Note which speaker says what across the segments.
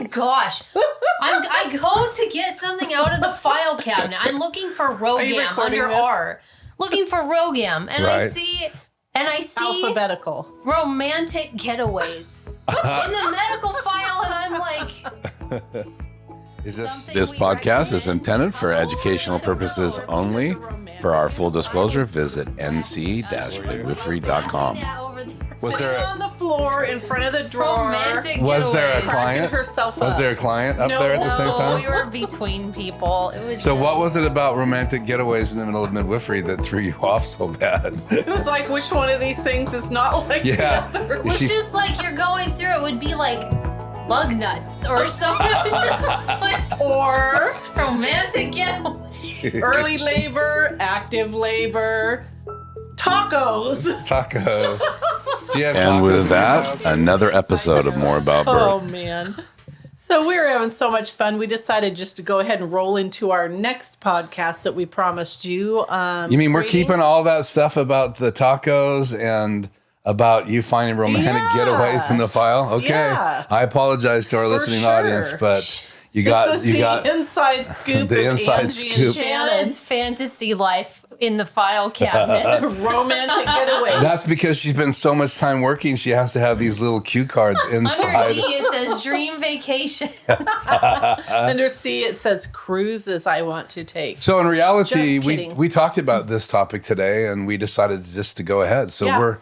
Speaker 1: my gosh. I go to get something out of the file cabinet. I'm looking for ROGAM under R. Looking for ROGAM. And I see
Speaker 2: alphabetical
Speaker 1: romantic getaways in the medical file, and I'm like,
Speaker 3: This podcast is intended for educational purposes only. For our full disclosure, visit nc-midwifery.com.
Speaker 4: Was there
Speaker 2: on the floor in front of the drawer?
Speaker 1: Romantic
Speaker 4: was there a
Speaker 1: getaways.
Speaker 4: client?
Speaker 2: Herself
Speaker 4: Was
Speaker 2: up.
Speaker 4: there a client up there at the same
Speaker 1: No,
Speaker 4: time?
Speaker 1: we were between people. It was
Speaker 4: So
Speaker 1: just,
Speaker 4: what was it about romantic getaways in the middle of midwifery that threw you off so bad?
Speaker 2: It was like, which one of these things is not like
Speaker 4: Yeah.
Speaker 2: the other?
Speaker 1: It was just like you're going through. It would be like lug nuts or something. It was like
Speaker 2: Or
Speaker 1: romantic getaway.
Speaker 2: early labor, active labor, tacos.
Speaker 4: Tacos. Do you have
Speaker 3: And
Speaker 4: tacos
Speaker 3: with
Speaker 4: in your
Speaker 3: that,
Speaker 4: house?
Speaker 3: another episode of More About
Speaker 2: Oh,
Speaker 3: Birth.
Speaker 2: man. So we were having so much fun. We decided just to go ahead and roll into our next podcast that we promised you.
Speaker 4: You mean we're
Speaker 2: Brady?
Speaker 4: keeping all that stuff about the tacos and about you finding romantic
Speaker 2: Yeah.
Speaker 4: getaways in the file? Okay.
Speaker 2: Yeah.
Speaker 4: I apologize to our listening audience, but you got
Speaker 2: the inside scoop.
Speaker 4: the
Speaker 2: of
Speaker 4: inside
Speaker 2: Angie
Speaker 4: scoop.
Speaker 2: And Shannon.
Speaker 1: Shannon's fantasy life in the file cabinet.
Speaker 2: Romantic getaway.
Speaker 4: That's because she's been so much time working, she has to have these little cue cards
Speaker 1: Under
Speaker 4: inside.
Speaker 1: D, it says dream vacation.
Speaker 2: Under C, it says cruises I want to take.
Speaker 4: So in reality,
Speaker 2: Just kidding.
Speaker 4: we talked about this topic today and we decided just to go ahead. So
Speaker 2: Yeah.
Speaker 4: we're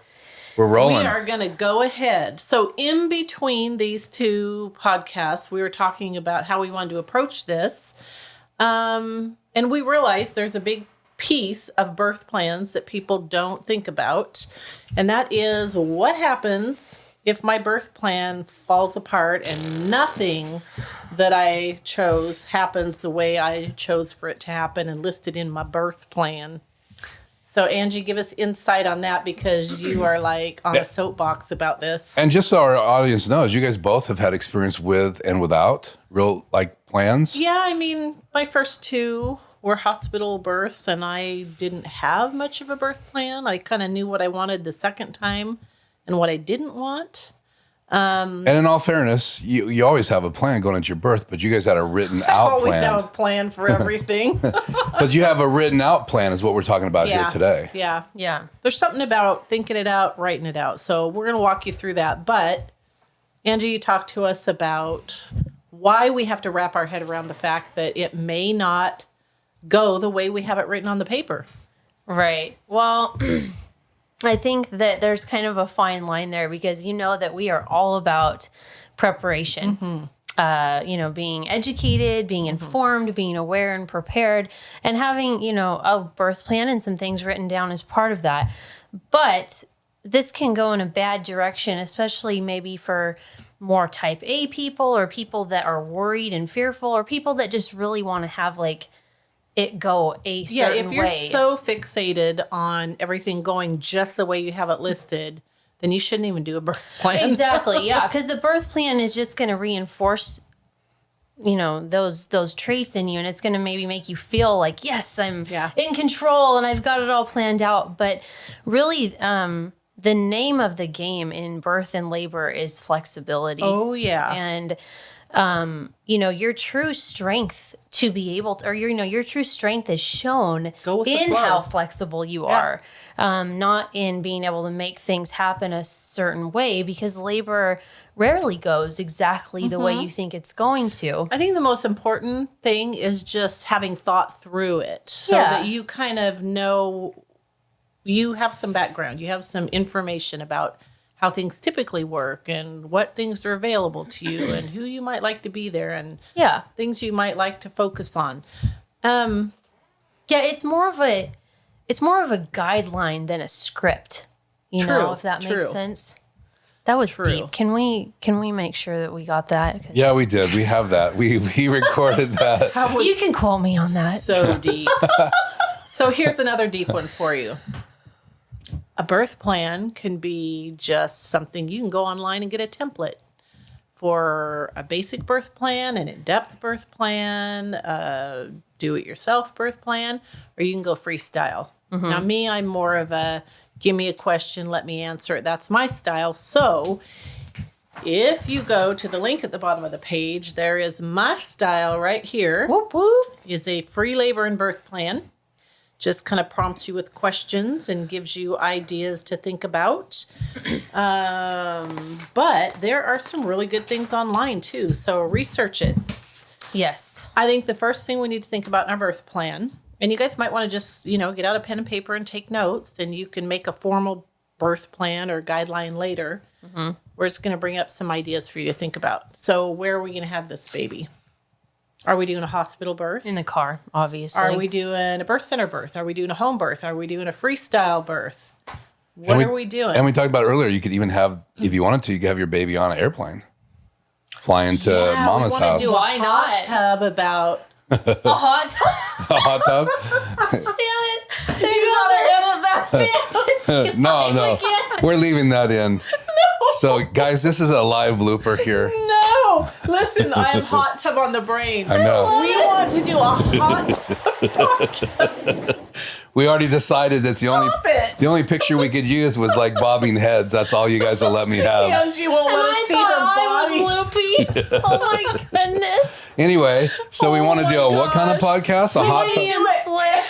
Speaker 4: rolling.
Speaker 2: We are going to go ahead. So, in between these two podcasts, we were talking about how we wanted to approach this. And we realized there's a big piece of birth plans that people don't think about. And that is what happens if my birth plan falls apart and nothing that I chose happens the way I chose for it to happen and listed in my birth plan. So, Angie, give us insight on that because you are like on a soapbox about this.
Speaker 4: And just so our audience knows, you guys both have had experience with and without real like plans.
Speaker 2: Yeah, I mean, my first two were hospital births, and I didn't have much of a birth plan. I kind of knew what I wanted the second time and what I didn't want.
Speaker 4: And in all fairness, you always have a plan going into your birth, but you guys had a written out
Speaker 2: Always
Speaker 4: plan.
Speaker 2: have a plan for everything.
Speaker 4: But you have a written out plan is what we're talking about here today.
Speaker 2: Yeah.
Speaker 1: Yeah.
Speaker 2: There's something about thinking it out, writing it out. So we're going to walk you through that. But Angie, you talked to us about why we have to wrap our head around the fact that it may not go the way we have it written on the paper.
Speaker 1: Right. Well, I think that there's kind of a fine line there because you know that we are all about preparation. Being educated, being informed, being aware and prepared, and having, a birth plan and some things written down as part of that. But this can go in a bad direction, especially maybe for more type A people or people that are worried and fearful or people that just really want to have it go a certain way.
Speaker 2: Yeah, if you're so fixated on everything going just the way you have it listed, then you shouldn't even do a birth plan.
Speaker 1: Exactly, yeah, because the birth plan is just going to reinforce, those traits in you, and it's going to maybe make you feel like, yes, I'm in control and I've got it all planned out. But really, the name of the game in birth and labor is flexibility.
Speaker 2: Oh, yeah.
Speaker 1: And your true strength to be able to, or your true strength is shown
Speaker 2: Go with the
Speaker 1: in
Speaker 2: flow.
Speaker 1: how flexible you are, not in being able to make things happen a certain way, because labor rarely goes exactly the way you think it's going to.
Speaker 2: I think the most important thing is just having thought through it so that you kind of know, you have some background, you have some information about how things typically work and what things are available to you and who you might like to be there and things you might like to focus on.
Speaker 1: It's more of a guideline than a script, if that makes sense. That was deep. Can we make sure that we got that?
Speaker 4: Yeah, we did. We have that. We recorded that.
Speaker 1: You can quote me on that.
Speaker 2: So deep. So here's another deep one for you. A birth plan can be just something you can go online and get a template for a basic birth plan, an in-depth birth plan, do-it-yourself birth plan, or you can go freestyle. Now, me, I'm more of a give me a question, let me answer it. That's my style. So If you go to the link at the bottom of the page, there is My Style right here.
Speaker 1: Whoop whoop.
Speaker 2: Is a free labor and birth plan. Just kind of prompts you with questions and gives you ideas to think about. But there are some really good things online too, so research it.
Speaker 1: Yes.
Speaker 2: I think the first thing we need to think about in our birth plan, and you guys might want to just, get out a pen and paper and take notes, and you can make a formal birth plan or guideline later. Mm-hmm. We're just going to bring up some ideas for you to think about. So where are we going to have this baby? Are we doing a hospital birth?
Speaker 1: In the car, obviously.
Speaker 2: Are we doing a birth center birth? Are we doing a home birth? Are we doing a freestyle birth? What are we doing?
Speaker 4: And we talked about earlier, you could even have, if you wanted to, you could have your baby on an airplane. Fly into mama's
Speaker 2: we wanna
Speaker 4: house.
Speaker 2: do a
Speaker 1: Why
Speaker 2: hot
Speaker 1: not?
Speaker 2: tub about
Speaker 1: a hot tub?
Speaker 4: A hot tub?
Speaker 1: There
Speaker 2: you
Speaker 1: goes
Speaker 2: gotta
Speaker 1: our
Speaker 2: edit that
Speaker 1: fantasy
Speaker 4: No,
Speaker 1: life
Speaker 4: no.
Speaker 1: again.
Speaker 4: We're leaving that in. So, guys, this is a live blooper here.
Speaker 2: No, listen, I have hot tub on the brain.
Speaker 4: I know.
Speaker 2: We want to do a hot tub.
Speaker 4: We already decided that
Speaker 2: Stop it.
Speaker 4: the only picture we could use was like bobbing heads. That's all you guys will let me have.
Speaker 2: Angie won't
Speaker 1: And
Speaker 2: let us
Speaker 1: I
Speaker 2: see
Speaker 1: thought
Speaker 2: the body.
Speaker 1: I was loopy. Oh my goodness.
Speaker 4: Anyway, so we
Speaker 2: Oh
Speaker 4: want to
Speaker 2: my
Speaker 4: do a what kind of
Speaker 2: gosh.
Speaker 4: podcast? A hot tub?
Speaker 1: Freudian slip.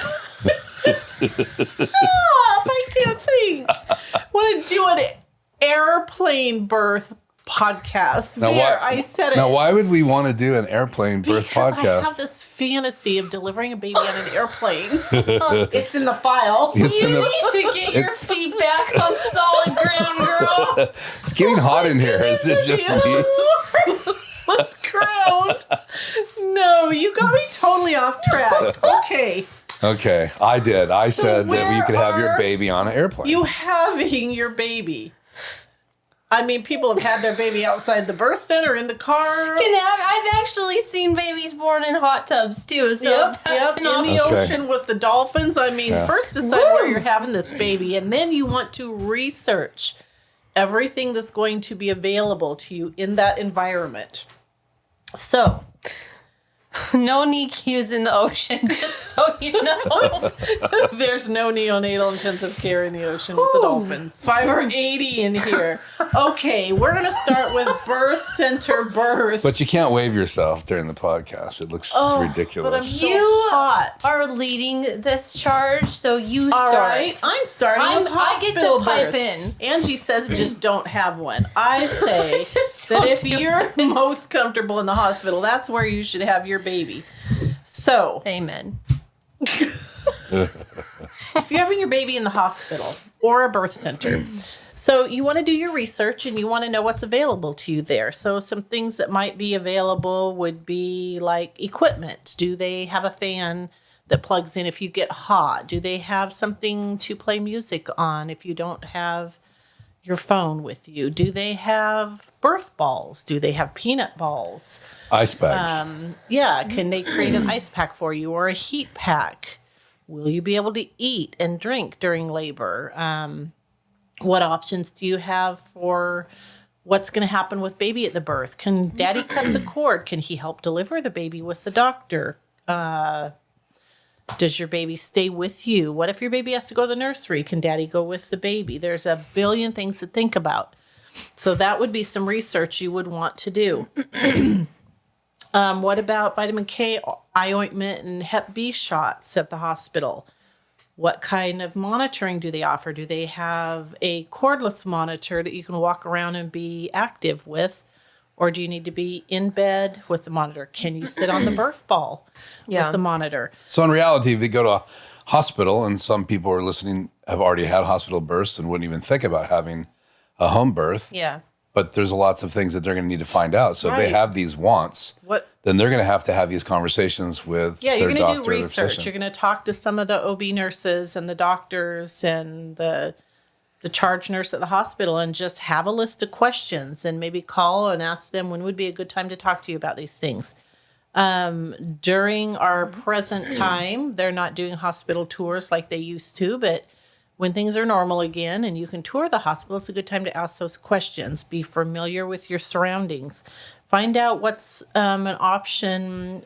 Speaker 2: Stop! I can't think. Want to do an airplane birth podcast?
Speaker 4: Now,
Speaker 2: there,
Speaker 4: why-
Speaker 2: I said it.
Speaker 4: Now, why would we want to do an airplane birth
Speaker 2: because
Speaker 4: podcast?
Speaker 2: I have this fantasy of delivering a baby on an airplane. It's in the file.
Speaker 4: It's in
Speaker 1: You
Speaker 4: the-
Speaker 1: need to get your feet back on solid ground, girl.
Speaker 4: It's getting hot in here. Is it just me?
Speaker 2: Ground. No, you got me totally off track. Okay.
Speaker 4: Okay, I did. I
Speaker 2: So
Speaker 4: said that
Speaker 2: where
Speaker 4: you could have your
Speaker 2: are
Speaker 4: baby on an airplane.
Speaker 2: You having your baby. I mean, people have had their baby outside the birth center in the car.
Speaker 1: I've actually seen babies born in hot tubs too, so
Speaker 2: Yep,
Speaker 1: that's
Speaker 2: in
Speaker 1: an
Speaker 2: the
Speaker 1: option.
Speaker 4: Okay.
Speaker 2: ocean with the dolphins. I mean,
Speaker 4: Yeah.
Speaker 2: first decide where you're having this baby, and then you want to research everything that's going to be available to you in that environment. So,
Speaker 1: No NICUs in the ocean, just so you know.
Speaker 2: there's no neonatal intensive care in the ocean with the dolphins. 5 or 80 in here. Okay, we're going to start with birth center birth.
Speaker 4: But you can't wave yourself during the podcast. It looks ridiculous.
Speaker 2: But I'm so
Speaker 1: You
Speaker 2: hot.
Speaker 1: Are leading this charge, so you
Speaker 2: All
Speaker 1: start.
Speaker 2: right, I'm starting with
Speaker 1: I get to
Speaker 2: hospital
Speaker 1: pipe
Speaker 2: births.
Speaker 1: in.
Speaker 2: Angie says just don't have one. I say
Speaker 1: Just
Speaker 2: that
Speaker 1: don't
Speaker 2: if
Speaker 1: do
Speaker 2: you're most comfortable in the hospital, that's where you should have your baby. So,
Speaker 1: Amen.
Speaker 2: if you're having your baby in the hospital or a birth center, so you want to do your research and you want to know what's available to you there. So some things that might be available would be like equipment. Do they have a fan that plugs in if you get hot? Do they have something to play music on if you don't have your phone with you? Do they have birth balls? Do they have peanut balls?
Speaker 4: Ice bags.
Speaker 2: Yeah, can they create an ice pack for you or a heat pack? Will you be able to eat and drink during labor? What options do you have for what's going to happen with baby at the birth? Can daddy cut the cord? Can he help deliver the baby with the doctor? Does your baby stay with you? What if your baby has to go to the nursery? Can daddy go with the baby? There's a billion things to think about. So that would be some research you would want to do. What about vitamin K eye ointment and Hep B shots at the hospital? What kind of monitoring do they offer? Do they have a cordless monitor that you can walk around and be active with? Or do you need to be in bed with the monitor? Can you sit on the birth ball with the monitor?
Speaker 4: So in reality, if you go to a hospital, and some people are listening have already had hospital births and wouldn't even think about having a home birth.
Speaker 1: Yeah.
Speaker 4: But there's lots of things that they're going to need to find out. So if they
Speaker 2: Right.
Speaker 4: have these wants,
Speaker 2: What?
Speaker 4: then they're going to have these conversations with
Speaker 2: Yeah,
Speaker 4: their
Speaker 2: you're going
Speaker 4: doctor
Speaker 2: to
Speaker 4: or
Speaker 2: do
Speaker 4: their
Speaker 2: research.
Speaker 4: physician.
Speaker 2: You're going to talk to some of the OB nurses and the doctors and the charge nurse at the hospital and just have a list of questions and maybe call and ask them when would be a good time to talk to you about these things. During our present time, they're not doing hospital tours like they used to, but when things are normal again and you can tour the hospital, it's a good time to ask those questions. Be familiar with your surroundings. Find out what's an option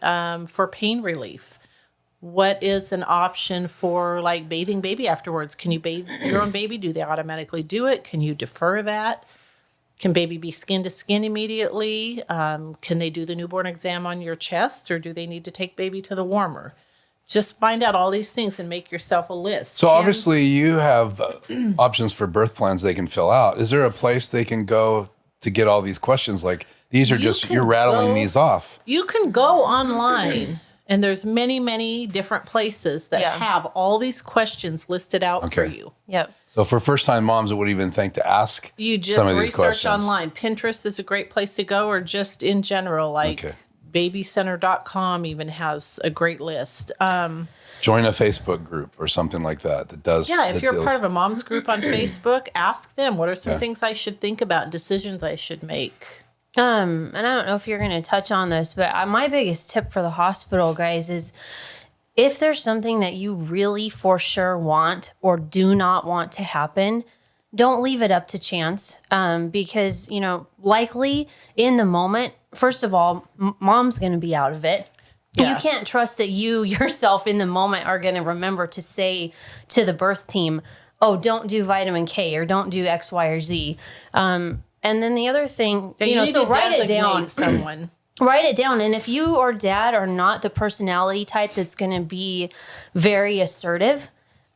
Speaker 2: for pain relief. What is an option for like bathing baby afterwards? Can you bathe your own baby? Do they automatically do it? Can you defer that? Can baby be skin to skin immediately? Can they do the newborn exam on your chest, or do they need to take baby to the warmer? Just find out all these things and make yourself a list.
Speaker 4: So obviously you have options for birth plans they can fill out. Is there a place they can go to get all these questions? Like these are you're rattling these off.
Speaker 2: You can go online, and there's many, many different places that have all these questions listed out for you.
Speaker 1: Yep.
Speaker 4: So for first-time moms that would even think to ask
Speaker 2: You just
Speaker 4: some of these
Speaker 2: research
Speaker 4: questions.
Speaker 2: online. Pinterest is a great place to go, or just in general, like babycenter.com even has a great list.
Speaker 4: Join a Facebook group or something like that does.
Speaker 2: Yeah, if you're part of a mom's group on Facebook, ask them, what are some things I should think about, decisions I should make?
Speaker 1: And I don't know if you're going to touch on this, but my biggest tip for the hospital, guys, is if there's something that you really for sure want or do not want to happen, don't leave it up to chance. Because, likely in the moment, first of all, mom's going to be out of it. Yeah. You can't trust that you yourself in the moment are going to remember to say to the birth team, oh, don't do vitamin K or don't do X, Y, or Z. And then the other thing, so write it down.
Speaker 2: Someone.
Speaker 1: Write it down. And if you or dad are not the personality type that's going to be very assertive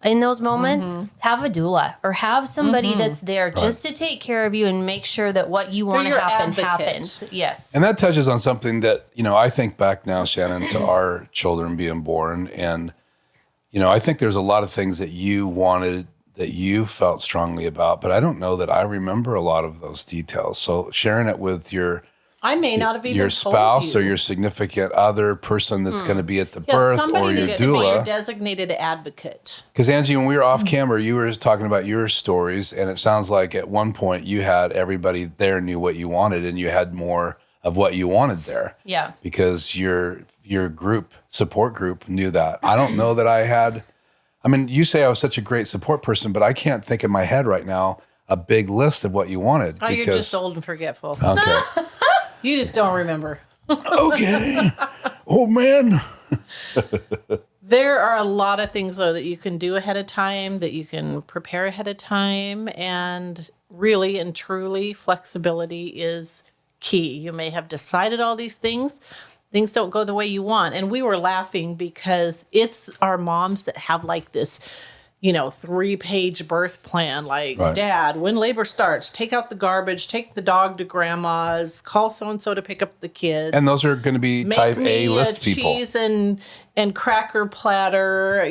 Speaker 1: in those moments, have a doula or have somebody that's there just to take care of you and make sure that what you want to happen happens. Yes.
Speaker 4: And that touches on something that, I think back now, Shannon, to our children being born. And, I think there's a lot of things that you wanted, that you felt strongly about, but I don't know that I remember a lot of those details. So sharing it with
Speaker 2: I may not have even
Speaker 4: your spouse
Speaker 2: told you.
Speaker 4: or your significant other person that's going to be at the birth, or your
Speaker 2: doula. Be a designated advocate.
Speaker 4: Because Angie, when we were off camera, you were talking about your stories, and it sounds like at one point you had everybody there knew what you wanted, and you had more of what you wanted there.
Speaker 1: Yeah.
Speaker 4: Because your support group knew that. I don't know that I had. I mean, you say I was such a great support person, but I can't think in my head right now a big list of what you wanted.
Speaker 2: Oh, you're just old and forgetful.
Speaker 4: Okay.
Speaker 2: You just don't remember.
Speaker 4: Okay. Oh, man.
Speaker 2: There are a lot of things, though, that you can do ahead of time, that you can prepare ahead of time. And really and truly, flexibility is key. You may have decided all these things. Things don't go the way you want. And we were laughing because it's our moms that have like this 3-page birth plan, like, Dad, when labor starts, take out the garbage, take the dog to grandma's, call so-and-so to pick up the kids.
Speaker 4: And those are going to be type A list people.
Speaker 2: Cheese and cracker platter,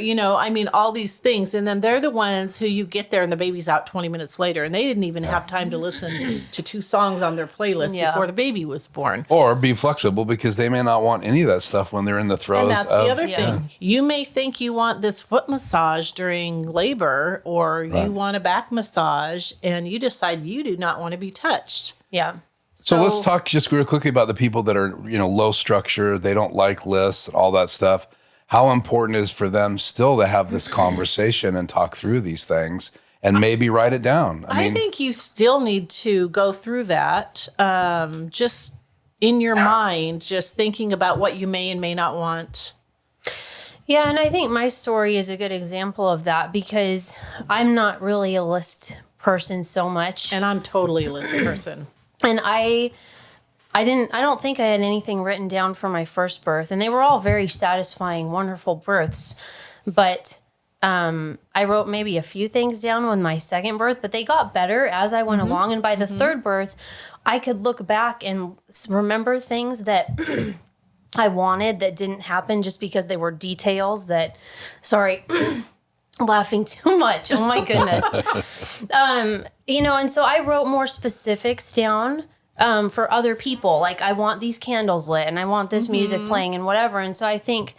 Speaker 2: all these things. And then they're the ones who you get there and the baby's out 20 minutes later. And they didn't even have time to listen to 2 songs on their playlist before the baby was born.
Speaker 4: Or be flexible because they may not want any of that stuff when they're in the throes of...
Speaker 2: And that's the other thing. You may think you want this foot massage during labor, or you want a back massage, and you decide you do not want to be touched.
Speaker 1: Yeah.
Speaker 4: So let's talk just real quickly about the people that are, low structure. They don't like lists and all that stuff. How important is for them still to have this conversation and talk through these things and maybe write it down?
Speaker 2: I think you still need to go through that, just in your mind, just thinking about what you may and may not want.
Speaker 1: Yeah, and I think my story is a good example of that because I'm not really a list person so much.
Speaker 2: And I'm totally a list person.
Speaker 1: And I don't think I had anything written down for my first birth, and they were all very satisfying, wonderful births. But I wrote maybe a few things down with my second birth, but they got better as I went along. And by the third birth, I could look back and remember things that I wanted that didn't happen just because they were details that, sorry, laughing too much. Oh my goodness. And so I wrote more specifics down for other people. Like, I want these candles lit and I want this music playing and whatever. And so I think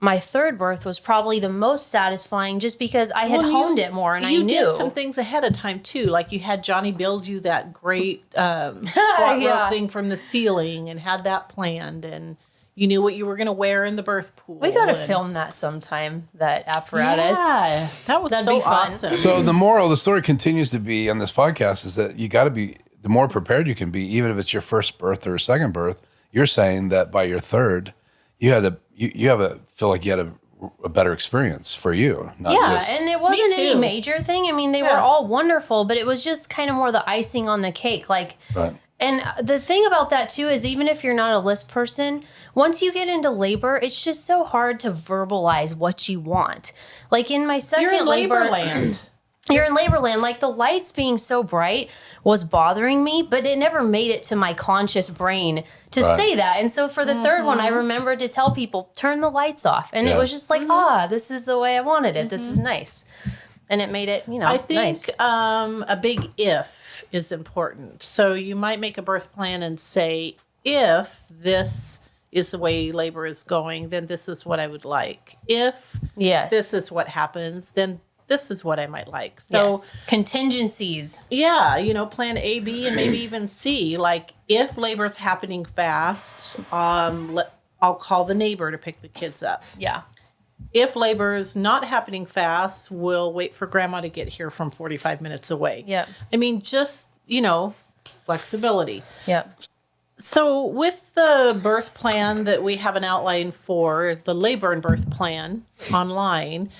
Speaker 1: my third birth was probably the most satisfying just because I had honed it more and I knew. You
Speaker 2: did some things ahead of time too. Like, you had Johnny build you that great squat rope thing from the ceiling and had that planned, and you knew what you were going to wear in the birth pool.
Speaker 1: We got to film that sometime, that apparatus.
Speaker 2: Yeah, that'd be fun. Awesome.
Speaker 4: So the moral of the story continues to be on this podcast is that you got to be, the more prepared you can be, even if it's your first birth or second birth. You're saying that by your third, feel like you had a a better experience for you. Not
Speaker 1: Yeah,
Speaker 4: just,
Speaker 1: and it wasn't any
Speaker 2: too.
Speaker 1: major thing. I mean, they were all wonderful, but it was just kind of more the icing on the cake. Like,
Speaker 4: right.
Speaker 1: and the thing about that too is even if you're not a list person, once you get into labor, it's just so hard to verbalize what you want. Like in my second
Speaker 2: You're in labor land.
Speaker 1: You're in labor land. Like the lights being so bright was bothering me, but it never made it to my conscious brain to
Speaker 4: Right.
Speaker 1: say that. And so for the third one, I remembered to tell people, turn the lights off. And
Speaker 4: Yeah.
Speaker 1: it was just like, this is the way I wanted it. This is nice. And it made it,
Speaker 2: I think
Speaker 1: nice.
Speaker 2: a big if is important. So you might make a birth plan and say, if this is the way labor is going, then this is what I would like. If
Speaker 1: Yes.
Speaker 2: this is what happens, then this is what I might like. So
Speaker 1: Yes. Contingencies.
Speaker 2: yeah, plan A, B, and maybe even C. Like if labor's happening fast, I'll call the neighbor to pick the kids up.
Speaker 1: Yeah.
Speaker 2: If labor is not happening fast, we'll wait for grandma to get here from 45 minutes away.
Speaker 1: Yep.
Speaker 2: I mean, just, flexibility.
Speaker 1: Yep.
Speaker 2: So with the birth plan that we have an outline for, the labor and birth plan online,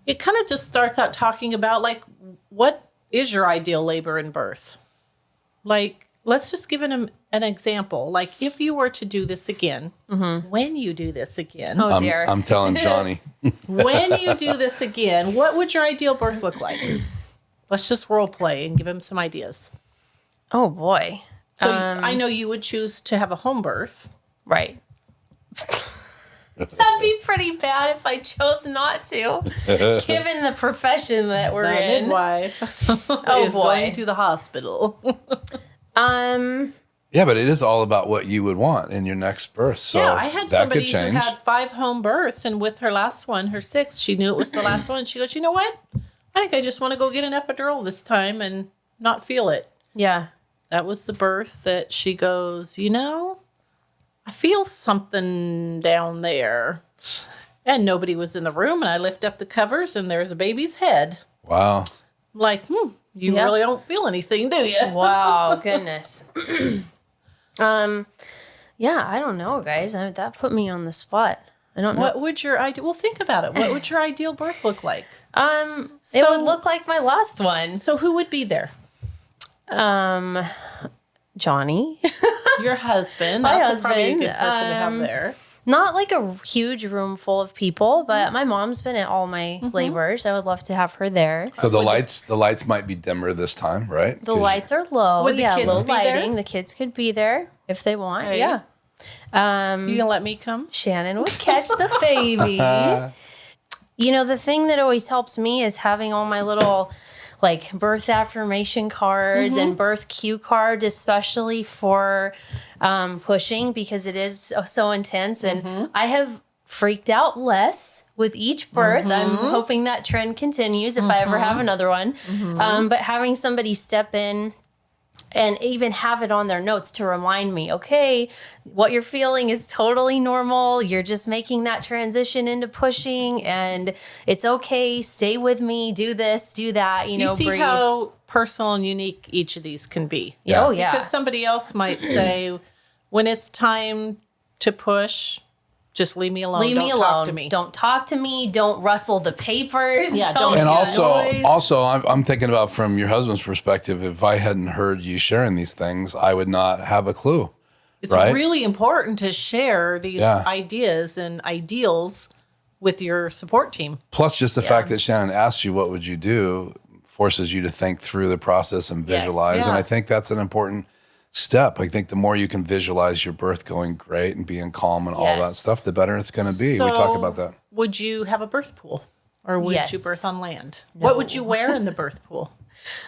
Speaker 2: it kind of just starts out talking about like, what is your ideal labor and birth? Like, let's just give an example. Like if you were to do this again, when you do this again,
Speaker 1: Oh, dear.
Speaker 4: I'm telling Johnny.
Speaker 2: when you do this again, what would your ideal birth look like? Let's just role play and give him some ideas.
Speaker 1: Oh, boy.
Speaker 2: So I know you would choose to have a home birth.
Speaker 1: Right. That'd be pretty bad if I chose not to, given the profession that we're
Speaker 2: The
Speaker 1: in.
Speaker 2: midwife
Speaker 1: Oh,
Speaker 2: is
Speaker 1: boy.
Speaker 2: going to the hospital.
Speaker 4: Yeah, but it is all about what you would want in your next birth. So
Speaker 2: Yeah, I had
Speaker 4: that
Speaker 2: somebody
Speaker 4: could
Speaker 2: who
Speaker 4: change.
Speaker 2: had 5 home births, and with her last one, her 6th, she knew it was the last one. And she goes, you know what? I think I just want to go get an epidural this time and not feel it.
Speaker 1: Yeah.
Speaker 2: That was the birth that she goes, I feel something down there. And nobody was in the room, and I lift up the covers, and there's a baby's head.
Speaker 4: Wow.
Speaker 2: I'm like, you
Speaker 1: Yeah.
Speaker 2: really don't feel anything, do you?
Speaker 1: Wow, goodness. Yeah, I don't know, guys. That put me on the spot. I don't know.
Speaker 2: What would your ideal? Well, think about it. What would your ideal birth look like?
Speaker 1: It
Speaker 2: So-
Speaker 1: would look like my last one.
Speaker 2: So who would be there?
Speaker 1: Johnny.
Speaker 2: Your husband.
Speaker 1: My
Speaker 2: That's probably a
Speaker 1: husband,
Speaker 2: good person to have there.
Speaker 1: Not like a huge room full of people, but my mom's been at all my labors. I would love to have her there.
Speaker 4: So the lights might be dimmer this time, right?
Speaker 1: The lights are low.
Speaker 2: Would the
Speaker 1: yeah,
Speaker 2: kids
Speaker 1: low
Speaker 2: be there?
Speaker 1: lighting. The kids could be there if they want.
Speaker 2: Okay.
Speaker 1: Yeah.
Speaker 2: You gonna let me come?
Speaker 1: Shannon would catch the baby. The thing that always helps me is having all my little like birth affirmation cards and birth cue cards, especially for pushing, because it is so intense. And I have freaked out less with each birth. I'm hoping that trend continues if I ever have another one. But having somebody step in and even have it on their notes to remind me, okay, what you're feeling is totally normal. You're just making that transition into pushing, and it's okay. Stay with me. Do this, do that.
Speaker 2: You see
Speaker 1: breathe.
Speaker 2: how personal and unique each of these can be.
Speaker 1: Yeah. Oh, yeah.
Speaker 2: Because somebody else might say, when it's time to push, just leave me alone.
Speaker 1: Leave
Speaker 2: Don't
Speaker 1: me
Speaker 2: talk
Speaker 1: alone.
Speaker 2: to me.
Speaker 1: Don't talk to me. Don't rustle the papers.
Speaker 2: Yeah, don't-
Speaker 4: And
Speaker 2: Yeah,
Speaker 4: also,
Speaker 2: noise.
Speaker 4: I'm thinking about from your husband's perspective. If I hadn't heard you sharing these things, I would not have a clue.
Speaker 2: It's
Speaker 4: right?
Speaker 2: really important to share these
Speaker 4: Yeah.
Speaker 2: ideas and ideals with your support team.
Speaker 4: Plus, just the fact that Shannon asked you, what would you do, forces you to think through the process and
Speaker 1: Yes.
Speaker 4: visualize. And
Speaker 2: Yeah.
Speaker 4: I think that's an important step. I think the more you can visualize your birth going great and being calm and all that
Speaker 1: Yes.
Speaker 4: stuff, the better it's going to be. We talk
Speaker 2: So,
Speaker 4: about that.
Speaker 2: Would you have a birth pool? Or would
Speaker 1: Yes.
Speaker 2: you birth on land? What would you wear in the birth pool?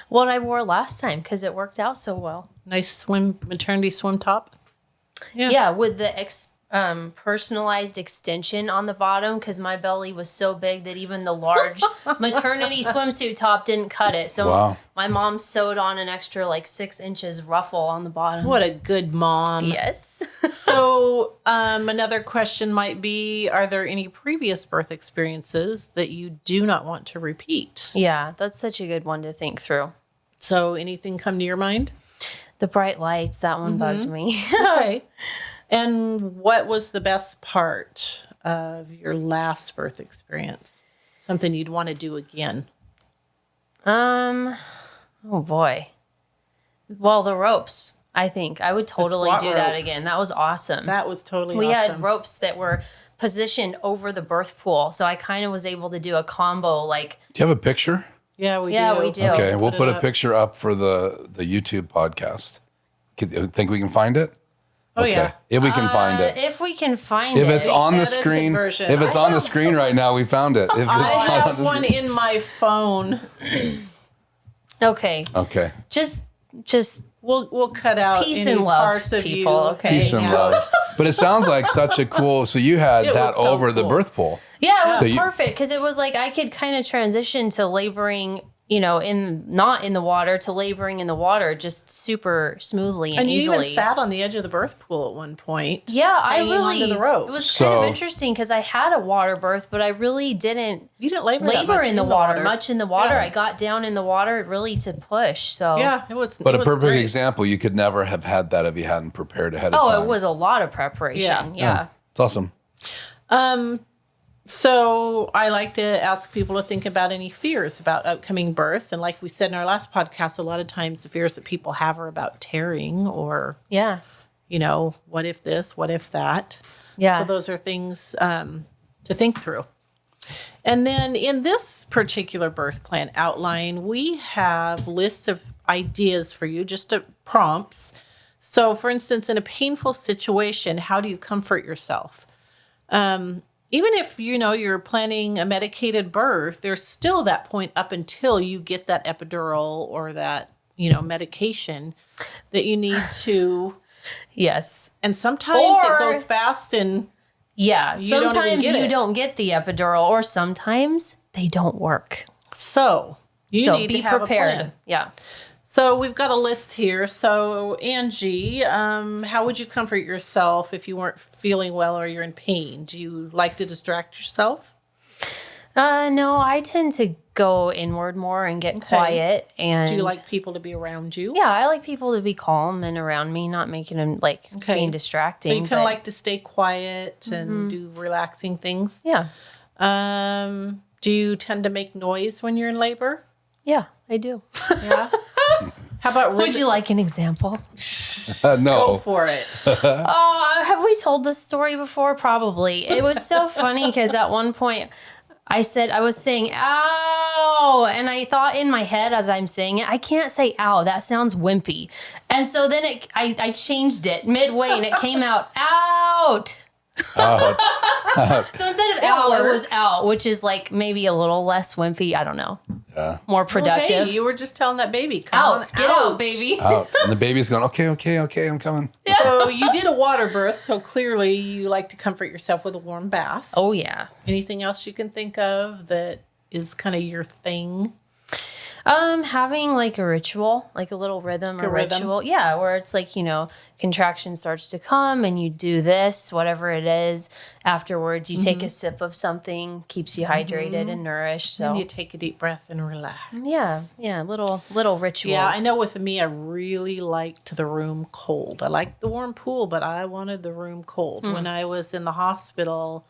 Speaker 1: What I wore last time because it worked out so well.
Speaker 2: Nice maternity swim top?
Speaker 1: Yeah, with the personalized extension on the bottom, because my belly was so big that even the large maternity swimsuit top didn't cut it. So
Speaker 4: Wow.
Speaker 1: my mom sewed on an extra 6 inches ruffle on the bottom.
Speaker 2: What a good mom.
Speaker 1: Yes.
Speaker 2: So another question might be, are there any previous birth experiences that you do not want to repeat?
Speaker 1: Yeah, that's such a good one to think through.
Speaker 2: So anything come to your mind?
Speaker 1: The bright lights, that one bugged me.
Speaker 2: Okay. And what was the best part of your last birth experience? Something you'd want to do again?
Speaker 1: Oh boy. Well, the ropes. I think I would totally
Speaker 2: squat
Speaker 1: do that
Speaker 2: rope.
Speaker 1: again. That was awesome.
Speaker 2: That was totally
Speaker 1: We
Speaker 2: awesome.
Speaker 1: had ropes that were positioned over the birth pool, so I kind of was able to do a combo. Like,
Speaker 4: Do you have a picture?
Speaker 2: Yeah, we
Speaker 1: Yeah,
Speaker 2: do.
Speaker 1: we do.
Speaker 4: Okay, we'll put
Speaker 2: it
Speaker 4: a
Speaker 2: up.
Speaker 4: picture up for the YouTube podcast. Think we can find it?
Speaker 2: Oh,
Speaker 4: Okay.
Speaker 2: yeah.
Speaker 4: If we can find it.
Speaker 1: if we can find
Speaker 4: If
Speaker 1: it.
Speaker 4: it's on the
Speaker 2: edited
Speaker 4: screen,
Speaker 2: version.
Speaker 4: if it's on the screen right now, we found it. If it's
Speaker 2: I
Speaker 4: not on
Speaker 2: have
Speaker 4: the
Speaker 2: one
Speaker 4: screen-
Speaker 2: in my phone.
Speaker 1: Okay,
Speaker 4: Okay.
Speaker 1: just
Speaker 2: We'll cut out
Speaker 1: Peace
Speaker 2: any
Speaker 1: and love,
Speaker 2: parts of
Speaker 1: people,
Speaker 2: you.
Speaker 1: okay?
Speaker 4: Peace and
Speaker 2: Yeah.
Speaker 4: love. But it sounds like such a cool. So you had
Speaker 2: It
Speaker 4: that
Speaker 2: was so
Speaker 4: over the
Speaker 2: cool.
Speaker 4: birth pool.
Speaker 1: yeah, it was
Speaker 4: So you-
Speaker 1: perfect because it was like I could kind of transition to laboring, not in the water to laboring in the water just super smoothly and
Speaker 2: And you
Speaker 1: easily.
Speaker 2: even sat on the edge of the birth pool at one point.
Speaker 1: Yeah, I
Speaker 2: hanging
Speaker 1: really.
Speaker 2: onto the rope.
Speaker 1: It was kind of
Speaker 4: So-
Speaker 1: interesting because I had a water birth, but I really didn't
Speaker 2: You didn't labor that
Speaker 1: labor
Speaker 2: much
Speaker 1: in the water much in the water.
Speaker 2: Yeah.
Speaker 1: I got down in the water really to push. So
Speaker 2: Yeah, it was.
Speaker 4: But
Speaker 2: it
Speaker 4: a
Speaker 2: was
Speaker 4: perfect
Speaker 2: great.
Speaker 4: example, you could never have had that if you hadn't prepared ahead of time.
Speaker 1: Oh, it was a lot of preparation. Yeah.
Speaker 4: It's awesome.
Speaker 2: So I like to ask people to think about any fears about upcoming births. And like we said in our last podcast, a lot of times the fears that people have are about tearing or,
Speaker 1: Yeah.
Speaker 2: what if this, what if that.
Speaker 1: Yeah.
Speaker 2: So those are things to think through. And then in this particular birth plan outline, we have lists of ideas for you, just prompts. So for instance, in a painful situation, how do you comfort yourself? Even if, you're planning a medicated birth, there's still that point up until you get that epidural or that, medication that you need to.
Speaker 1: Yes.
Speaker 2: And sometimes
Speaker 1: Or-
Speaker 2: it goes fast and
Speaker 1: Yeah.
Speaker 2: You don't even
Speaker 1: Sometimes
Speaker 2: get
Speaker 1: you
Speaker 2: it.
Speaker 1: don't get the epidural, or sometimes they don't work.
Speaker 2: so you
Speaker 1: so
Speaker 2: need
Speaker 1: be
Speaker 2: to have
Speaker 1: prepared.
Speaker 2: a plan.
Speaker 1: Yeah.
Speaker 2: So we've got a list here. So Angie, how would you comfort yourself if you weren't feeling well or you're in pain? Do you like to distract yourself?
Speaker 1: No, I tend to go inward more and get quiet. And
Speaker 2: Do you like people to be around you?
Speaker 1: Yeah, I like people to be calm and around me, not making them
Speaker 2: Okay.
Speaker 1: being
Speaker 2: So
Speaker 1: distracting.
Speaker 2: you kind
Speaker 1: but-
Speaker 2: of like to stay quiet and do relaxing things.
Speaker 1: Yeah.
Speaker 2: Do you tend to make noise when you're in labor?
Speaker 1: Yeah, I do.
Speaker 2: Yeah. How about
Speaker 1: Would you like an example?
Speaker 2: Go
Speaker 4: No.
Speaker 2: for it.
Speaker 1: Oh, have we told this story before? Probably. It was so funny because at one point I was saying, ow. And I thought in my head as I'm saying it, I can't say ow. That sounds wimpy. And so then I changed it midway and it came out out. So instead of ow, it was
Speaker 2: works.
Speaker 1: out, which is like maybe a little less wimpy. I don't know.
Speaker 4: Yeah.
Speaker 1: More productive.
Speaker 2: Hey, you were just telling that baby, come on,
Speaker 1: out. Get out, baby.
Speaker 4: Out. And the baby's going, okay, I'm coming.
Speaker 2: So you did a water birth, so clearly you like to comfort yourself with a warm bath.
Speaker 1: Oh, yeah.
Speaker 2: Anything else you can think of that is kind of your thing?
Speaker 1: Having like a ritual, like a little rhythm or
Speaker 2: rhythm.
Speaker 1: ritual. Yeah, where it's like, contraction starts to come and you do this, whatever it is. Afterwards, you take a sip of something, keeps you hydrated and nourished. So
Speaker 2: And you take a deep breath and relax.
Speaker 1: yeah, little rituals.
Speaker 2: Yeah, I know with me, I really liked the room cold. I liked the warm pool, but I wanted the room cold. When I was in the hospital,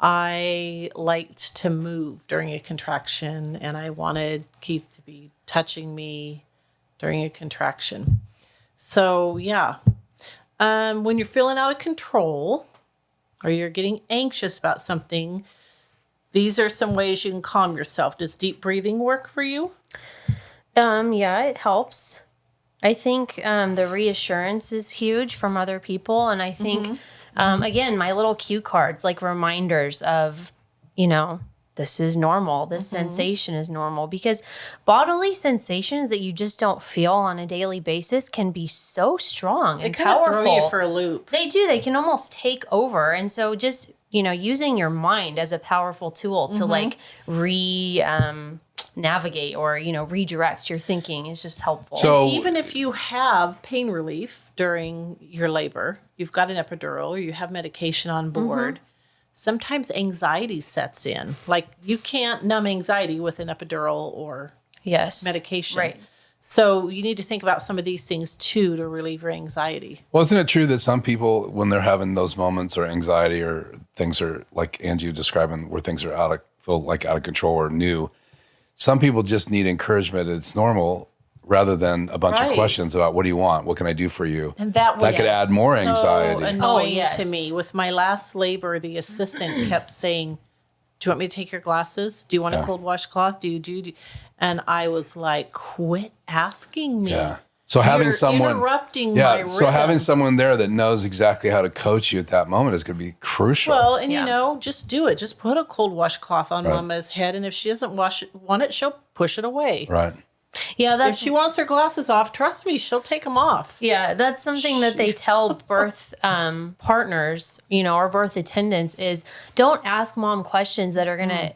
Speaker 2: I liked to move during a contraction, and I wanted Keith to be touching me during a contraction. So, yeah. When you're feeling out of control or you're getting anxious about something, these are some ways you can calm yourself. Does deep breathing work for you?
Speaker 1: Yeah, it helps. I think the reassurance is huge from other people. And I think, again, my little cue cards, like reminders of, this is normal. This sensation is normal. Because bodily sensations that you just don't feel on a daily basis can be so strong
Speaker 2: They
Speaker 1: and
Speaker 2: kind of
Speaker 1: powerful.
Speaker 2: throw you for a loop.
Speaker 1: They do. They can almost take over. And so just, using your mind as a powerful tool to like navigate or, redirect your thinking is just helpful.
Speaker 4: So
Speaker 2: Even if you have pain relief during your labor, you've got an epidural, or you have medication on board, sometimes anxiety sets in. Like you can't numb anxiety with an epidural or
Speaker 1: yes.
Speaker 2: medication.
Speaker 1: Right.
Speaker 2: So you need to think about some of these things too to relieve your anxiety.
Speaker 4: Well, isn't it true that some people, when they're having those moments or anxiety or things are like Angie describing, where things are feel like out of control or new. Some people just need encouragement. It's normal, rather than a bunch of
Speaker 2: Right.
Speaker 4: questions about what do you want, what can I do for you,
Speaker 2: And that
Speaker 4: could add more
Speaker 2: so
Speaker 4: anxiety.
Speaker 2: annoying
Speaker 1: yes.
Speaker 2: to me. With my last labor, the assistant kept saying, "Do you want me to take your glasses? Do you want a cold washcloth? Do you do?" And I was like, "Quit asking me."
Speaker 4: Yeah. So having
Speaker 2: You're
Speaker 4: someone
Speaker 2: interrupting
Speaker 4: yeah,
Speaker 2: my
Speaker 4: so having
Speaker 2: rhythm.
Speaker 4: someone there that knows exactly how to coach you at that moment is going to be crucial.
Speaker 2: Well, and
Speaker 1: Yeah.
Speaker 2: you know, just do it. Just put a cold washcloth on Mama's head, and if she doesn't want it, she'll push it away.
Speaker 4: right.
Speaker 1: Yeah,
Speaker 2: If
Speaker 1: that's
Speaker 2: she wants her glasses off, trust me, she'll take them off.
Speaker 1: yeah, that's something that they tell birth partners, or birth attendants is don't ask mom questions that are going to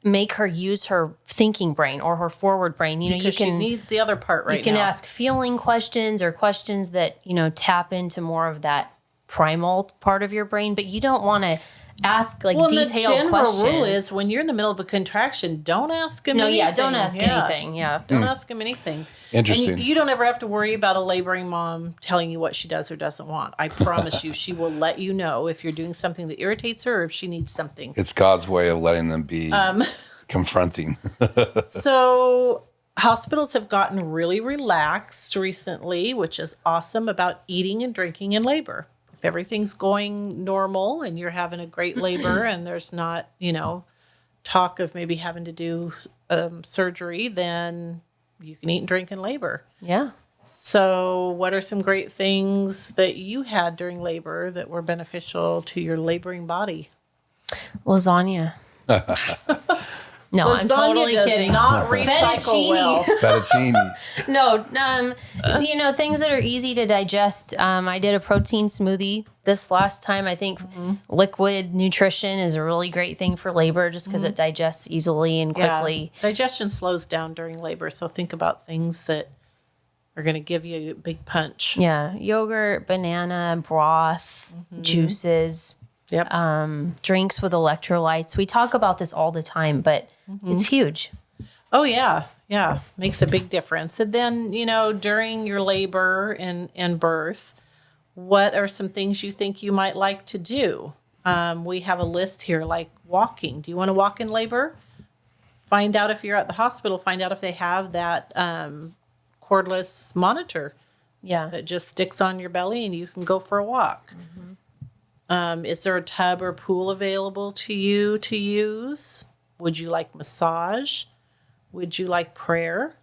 Speaker 1: make her use her thinking brain or her forward brain.
Speaker 2: Because
Speaker 1: you
Speaker 2: she
Speaker 1: can
Speaker 2: needs the other part right
Speaker 1: you can
Speaker 2: now.
Speaker 1: ask feeling questions or questions that, tap into more of that primal part of your brain, but you don't want to ask like
Speaker 2: Well, and the
Speaker 1: detailed
Speaker 2: general
Speaker 1: questions.
Speaker 2: rule is when you're in the middle of a contraction, don't ask him
Speaker 1: no,
Speaker 2: anything.
Speaker 1: yeah, don't ask anything. Yeah.
Speaker 2: Don't ask him anything.
Speaker 4: Interesting.
Speaker 2: And you don't ever have to worry about a laboring mom telling you what she does or doesn't want. I promise you, she will let you know if you're doing something that irritates her or if she needs something.
Speaker 4: It's God's way of letting them be confronting.
Speaker 2: So hospitals have gotten really relaxed recently, which is awesome, about eating and drinking in labor. If everything's going normal and you're having a great labor and there's not, talk of maybe having to do surgery, then you can eat and drink in labor.
Speaker 1: Yeah.
Speaker 2: So, what are some great things that you had during labor that were beneficial to your laboring body?
Speaker 1: Lasagna. No, I'm totally
Speaker 2: does
Speaker 1: kidding.
Speaker 2: not recycle
Speaker 1: Fettuccine.
Speaker 2: well.
Speaker 4: Fettuccine.
Speaker 1: No, things that are easy to digest. I did a protein smoothie this last time. I think liquid nutrition is a really great thing for labor just because it digests easily and quickly.
Speaker 2: Yeah. Digestion slows down during labor, so think about things that are going to give you a big punch.
Speaker 1: Yeah. Yogurt, banana, broth, juices,
Speaker 2: Yep.
Speaker 1: drinks with electrolytes. We talk about this all the time, but it's huge.
Speaker 2: Oh, yeah. Yeah. Makes a big difference. And then, during your labor and birth, what are some things you think you might like to do? We have a list here like walking. Do you want to walk in labor? Find out if you're at the hospital, find out if they have that cordless monitor
Speaker 1: Yeah.
Speaker 2: that just sticks on your belly and you can go for a walk. Is there a tub or pool available to you to use? Would you like massage? Would you like prayer?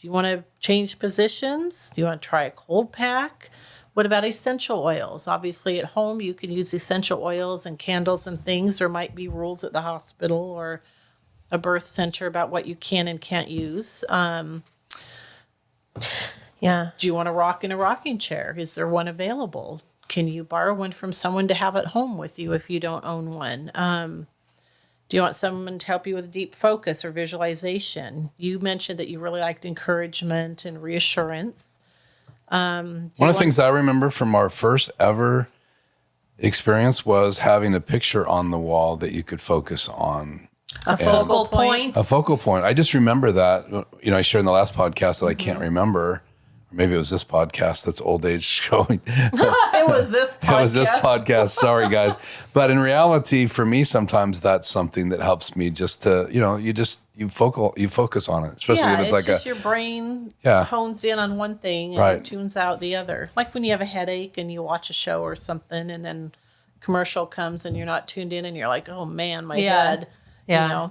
Speaker 2: Do you want to change positions? Do you want to try a cold pack? What about essential oils? Obviously, at home, you can use essential oils and candles and things. There might be rules at the hospital or a birth center about what you can and can't use.
Speaker 1: Yeah.
Speaker 2: Do you want to rock in a rocking chair? Is there one available? Can you borrow one from someone to have at home with you if you don't own one? Do you want someone to help you with deep focus or visualization? You mentioned that you really liked encouragement and reassurance.
Speaker 4: One of the things I remember from our first ever experience was having a picture on the wall that you could focus on.
Speaker 2: A
Speaker 1: Focal point.
Speaker 4: A focal point. I just remember that, I shared in the last podcast that I can't remember. Or maybe it was this podcast that's old age showing.
Speaker 2: It was this podcast.
Speaker 4: It was this podcast. Sorry, guys. But in reality, for me, sometimes that's something that helps me just to, you focus on it, especially
Speaker 2: Yeah,
Speaker 4: if
Speaker 2: it's
Speaker 4: it's like
Speaker 2: just your brain
Speaker 4: Yeah.
Speaker 2: hones in on one thing and
Speaker 4: Right.
Speaker 2: tunes out the other. Like when you have a headache and you watch a show or something and then commercial comes and you're not tuned in and you're like, oh man, my
Speaker 1: Yeah.
Speaker 2: head.
Speaker 1: Yeah.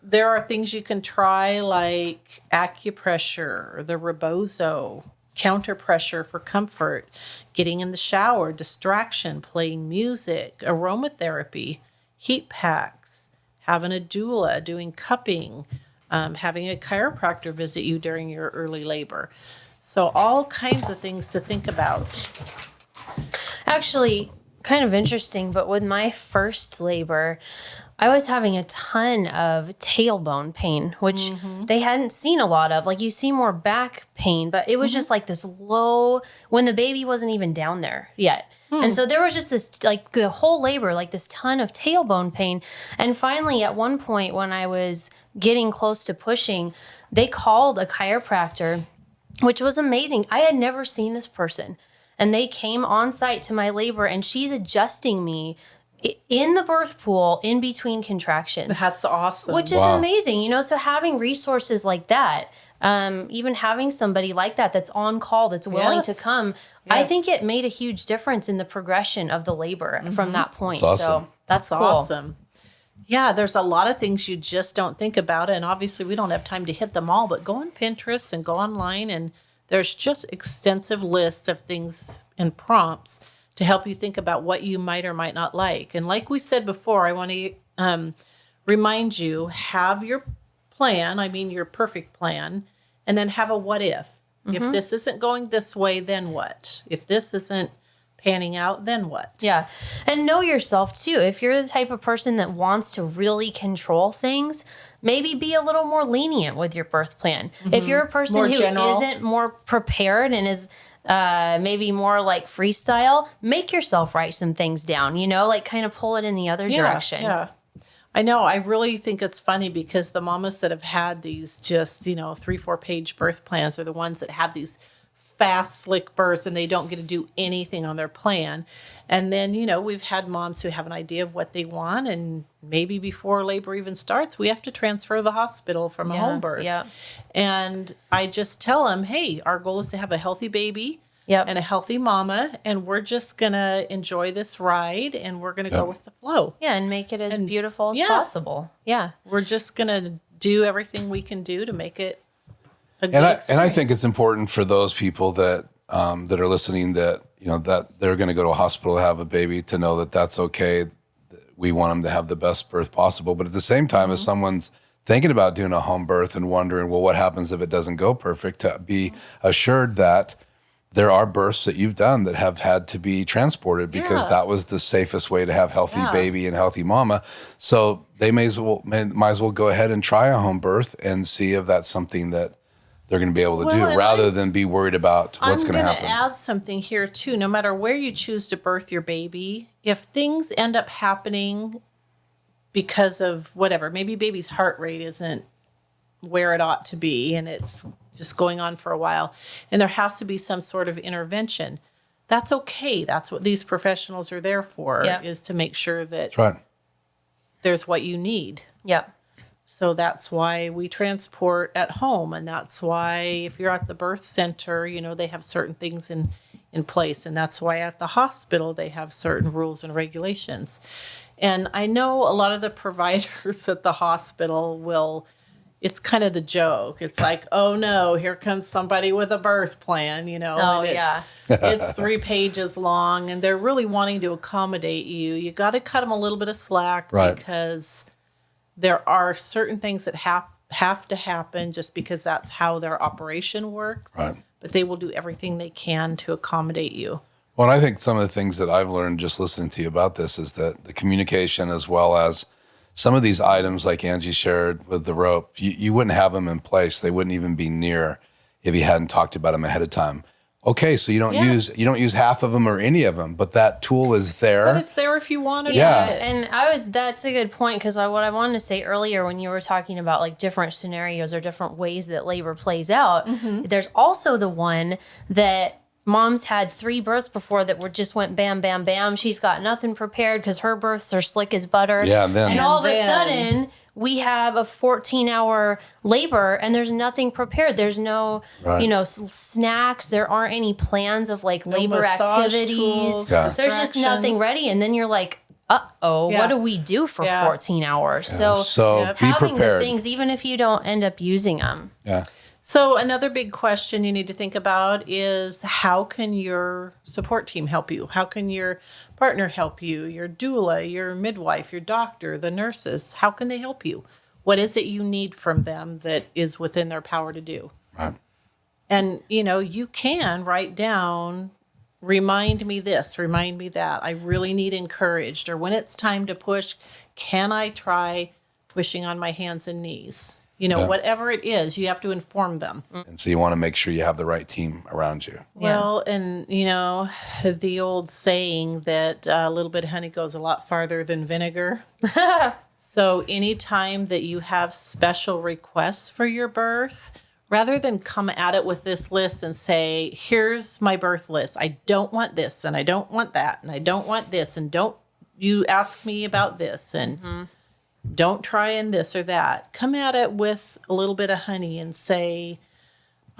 Speaker 2: There are things you can try like acupressure, the Rebozo, counter pressure for comfort, getting in the shower, distraction, playing music, aromatherapy, heat packs, having a doula, doing cupping, having a chiropractor visit you during your early labor. So all kinds of things to think about.
Speaker 1: Actually, kind of interesting, but with my first labor, I was having a ton of tailbone pain, which they hadn't seen a lot of. Like you see more back pain, but it was just like this low when the baby wasn't even down there yet. And so there was just this, like the whole labor, like this ton of tailbone pain. And finally, at one point when I was getting close to pushing, they called a chiropractor, which was amazing. I had never seen this person. and they came on site to my labor, and she's adjusting me in the birth pool in between contractions.
Speaker 2: That's awesome.
Speaker 1: Which is amazing, you know. So having resources like that, even having somebody like that that's on call, that's willing to come, I think it made a huge difference in the progression of the labor from that point.
Speaker 4: That's awesome.
Speaker 1: So that's cool.
Speaker 2: Awesome. Yeah, there's a lot of things you just don't think about, and obviously we don't have time to hit them all, but go on Pinterest and go online, and there's just extensive lists of things and prompts to help you think about what you might or might not like. And like we said before, I want to remind you, have your plan, your perfect plan, and then have a what if. If this isn't going this way, then what? If this isn't panning out, then what?
Speaker 1: Yeah. And know yourself too. If you're the type of person that wants to really control things, maybe be a little more lenient with your birth plan. If you're a person
Speaker 2: More
Speaker 1: who
Speaker 2: general.
Speaker 1: isn't more prepared and is maybe more like freestyle, make yourself write some things down, you know, like kind of pull it in the other direction.
Speaker 2: Yeah. I know. I really think it's funny because the mamas that have had these just, 3-4 page birth plans are the ones that have these fast, slick births and they don't get to do anything on their plan. And then, we've had moms who have an idea of what they want. And maybe before labor even starts, we have to transfer to the hospital from a home birth.
Speaker 1: Yeah.
Speaker 2: And I just tell them, hey, our goal is to have a healthy baby.
Speaker 1: Yep.
Speaker 2: And a healthy mama, and we're just going to enjoy this ride, and we're going to go with the flow.
Speaker 1: Yeah. And make it as beautiful as possible. Yeah.
Speaker 2: We're just going to do everything we can do to make it a good
Speaker 4: And
Speaker 2: experience.
Speaker 4: I think it's important for those people that that are listening that that they're going to go to a hospital to have a baby to know that that's okay. We want them to have the best birth possible, but at the same time, as someone's thinking about doing a home birth and wondering, well, what happens if it doesn't go perfect? To be assured that there are births that you've done that have had to be transported because that was the safest way to have healthy baby and healthy mama. So they might as well go ahead and try a home birth and see if that's something that they're going to be able to do rather than be worried about what's going to happen.
Speaker 2: I'm going to add something here too. No matter where you choose to birth your baby, if things end up happening because of whatever, maybe baby's heart rate isn't where it ought to be and it's just going on for a while, and there has to be some sort of intervention, that's okay. That's what these professionals are there for, is to make sure that
Speaker 4: That's right.
Speaker 2: there's what you need.
Speaker 1: Yep.
Speaker 2: So that's why we transport at home. And that's why if you're at the birth center, they have certain things in place. And that's why at the hospital, they have certain rules and regulations. And I know a lot of the providers at the hospital it's kind of the joke. It's like, oh no, here comes somebody with a birth plan,
Speaker 1: Oh,
Speaker 2: and it's 3 pages long and they're really wanting to accommodate you. You got to cut them a little bit of slack because there are certain things that have to happen just because that's how their operation works.
Speaker 4: Right.
Speaker 2: But they will do everything they can to accommodate you.
Speaker 4: Well, and I think some of the things that I've learned just listening to you about this is that the communication, as well as some of these items like Angie shared with the rope, you wouldn't have them in place. They wouldn't even be near if you hadn't talked about them ahead of time. Okay, so you don't use half of them or any of them, but that tool is there.
Speaker 2: But it's there if you want to.
Speaker 4: Yeah.
Speaker 2: do it.
Speaker 1: And that's a good point, because what I wanted to say earlier when you were talking about like different scenarios or different ways that labor plays out, there's also the one that mom's had 3 births before that just went bam, bam, bam. She's got nothing prepared because her births are slick as butter.
Speaker 4: Yeah, and then
Speaker 1: all of a sudden we have a 14-hour labor and there's nothing prepared. There's no, snacks. There aren't any plans of like labor
Speaker 2: massage
Speaker 1: activities.
Speaker 2: tools,
Speaker 4: Yeah.
Speaker 1: There's just nothing ready. And then you're like, what do we do for 14 hours?
Speaker 4: So be
Speaker 1: having
Speaker 4: prepared.
Speaker 1: the things, even if you don't end up using them.
Speaker 4: Yeah.
Speaker 2: So another big question you need to think about is, how can your support team help you? How can your partner help you? Your doula, your midwife, your doctor, the nurses, how can they help you? What is it you need from them that is within their power to do?
Speaker 4: Right.
Speaker 2: And, you can write down, remind me this, remind me that. I really need encouraged. Or when it's time to push, can I try pushing on my hands and knees? Whatever it is, you have to inform them.
Speaker 4: And so you want to make sure you have the right team around you.
Speaker 2: Well, and, the old saying that a little bit of honey goes a lot farther than vinegar. So anytime that you have special requests for your birth, rather than come at it with this list and say, here's my birth list. I don't want this and I don't want that and I don't want this and don't you ask me about this and don't try in this or that. Come at it with a little bit of honey and say,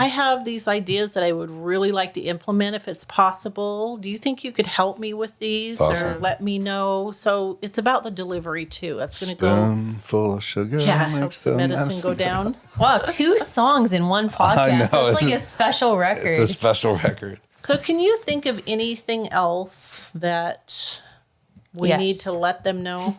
Speaker 2: I have these ideas that I would really like to implement if it's possible. Do you think you could help me with these
Speaker 4: Awesome.
Speaker 2: or let me know? So it's about the delivery too. That's going to go.
Speaker 4: Spoonful of sugar
Speaker 2: Helps
Speaker 4: makes
Speaker 2: the
Speaker 4: the
Speaker 2: medicine go down.
Speaker 1: Wow, 2 songs in one podcast.
Speaker 4: know,
Speaker 1: That's like
Speaker 4: it's
Speaker 1: a special record.
Speaker 4: It's a special record.
Speaker 2: So can you think of anything else that we
Speaker 1: Yes.
Speaker 2: need to let them know?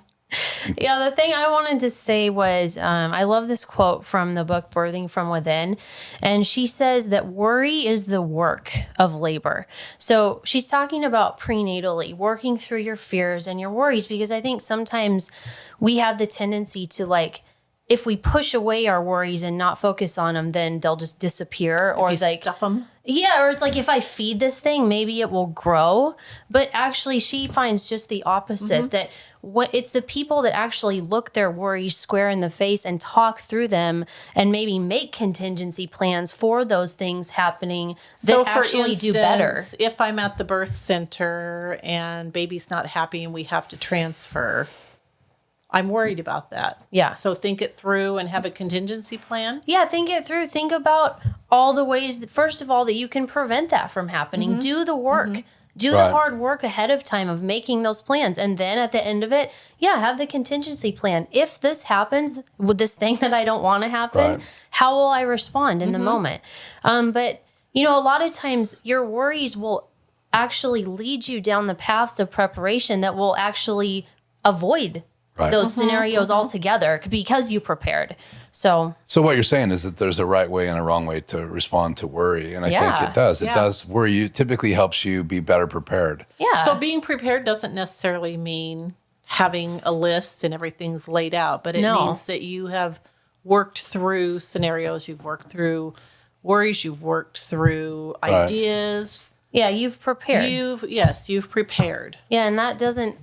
Speaker 1: Yeah, the thing I wanted to say was I love this quote from the book Birthing from Within. And she says that worry is the work of labor. So she's talking about prenatally, working through your fears and your worries, because I think sometimes we have the tendency to like, if we push away our worries and not focus on them, then they'll just disappear. Or
Speaker 2: You
Speaker 1: like,
Speaker 2: stuff them.
Speaker 1: yeah, or it's like if I feed this thing, maybe it will grow. But actually, she finds just the opposite, that what it's the people that actually look their worries square in the face and talk through them and maybe make contingency plans for those things happening that actually do better.
Speaker 2: If I'm at the birth center and baby's not happy and we have to transfer, I'm worried about that.
Speaker 1: Yeah.
Speaker 2: So think it through and have a contingency plan.
Speaker 1: Yeah, think it through. Think about all the ways that, first of all, that you can prevent that from happening. Do the work. Do
Speaker 4: Right.
Speaker 1: the hard work ahead of time of making those plans. And then at the end of it, yeah, have the contingency plan. If this happens with this thing that I don't want to happen,
Speaker 4: Right.
Speaker 1: how will I respond in the moment? But, you know, a lot of times your worries will actually lead you down the paths of preparation that will actually avoid
Speaker 4: Right.
Speaker 1: those scenarios altogether because you prepared. So
Speaker 4: So what you're saying is that there's a right way and a wrong way to respond to worry. And I think
Speaker 1: Yeah.
Speaker 4: it does. It
Speaker 2: Yeah.
Speaker 4: does. Worry typically helps you be better prepared.
Speaker 1: yeah.
Speaker 2: So being prepared doesn't necessarily mean having a list and everything's laid out, but it
Speaker 1: No.
Speaker 2: means that you have worked through scenarios, you've worked through worries, you've worked through ideas.
Speaker 1: yeah, you've prepared.
Speaker 2: You've prepared.
Speaker 1: Yeah, and that doesn't.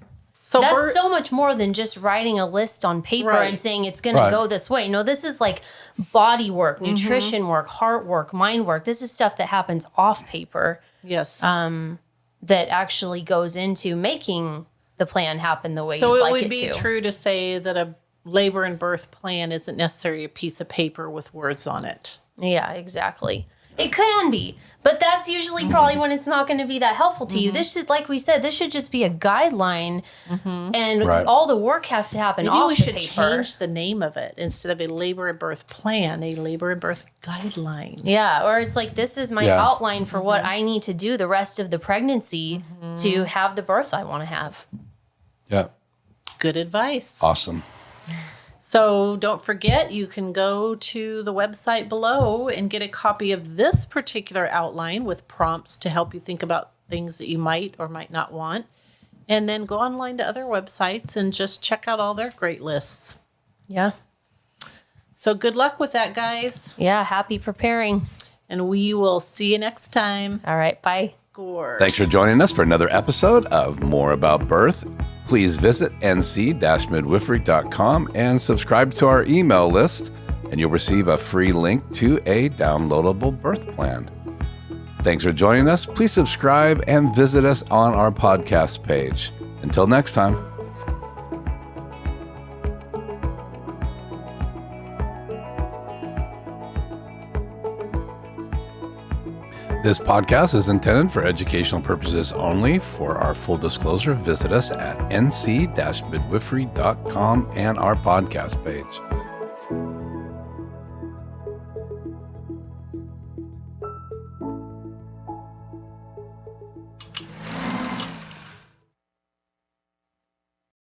Speaker 2: So
Speaker 1: That's so much more than just writing a list on paper
Speaker 2: Right.
Speaker 1: and saying it's going to
Speaker 4: Right.
Speaker 1: go this way. No, this is like body work, nutrition work, heart work, mind work. This is stuff that happens off paper
Speaker 2: yes.
Speaker 1: that actually goes into making the plan happen the way
Speaker 2: So
Speaker 1: you'd
Speaker 2: it
Speaker 1: like
Speaker 2: would
Speaker 1: it
Speaker 2: be
Speaker 1: to.
Speaker 2: true to say that a labor and birth plan isn't necessarily a piece of paper with words on it.
Speaker 1: Yeah, exactly. It can be, but that's usually probably when it's not going to be that helpful to you. This should, like we said, this should just be a guideline, and
Speaker 4: Right.
Speaker 1: all the work has to happen
Speaker 2: Maybe
Speaker 1: off
Speaker 2: we
Speaker 1: the
Speaker 2: should
Speaker 1: paper.
Speaker 2: change the name of it instead of a labor and birth plan, a labor and birth guideline.
Speaker 1: Yeah, or it's like this is my
Speaker 4: Yeah.
Speaker 1: outline for what I need to do the rest of the pregnancy to have the birth I want to have.
Speaker 4: Yeah.
Speaker 2: Good advice.
Speaker 4: Awesome.
Speaker 2: So don't forget, you can go to the website below and get a copy of this particular outline with prompts to help you think about things that you might or might not want. And then go online to other websites and just check out all their great lists.
Speaker 1: Yeah.
Speaker 2: So good luck with that, guys.
Speaker 1: Yeah, happy preparing.
Speaker 2: And we will see you next time.
Speaker 1: All right, bye.
Speaker 2: Gore.
Speaker 3: Thanks for joining us for another episode of More About Birth. Please visit nc-midwifery.com and subscribe to our email list, and you'll receive a free link to a downloadable birth plan. Thanks for joining us. Please subscribe and visit us on our podcast page. Until next time. This podcast is intended for educational purposes only. For our full disclosure, visit us at nc-midwifery.com and our podcast page.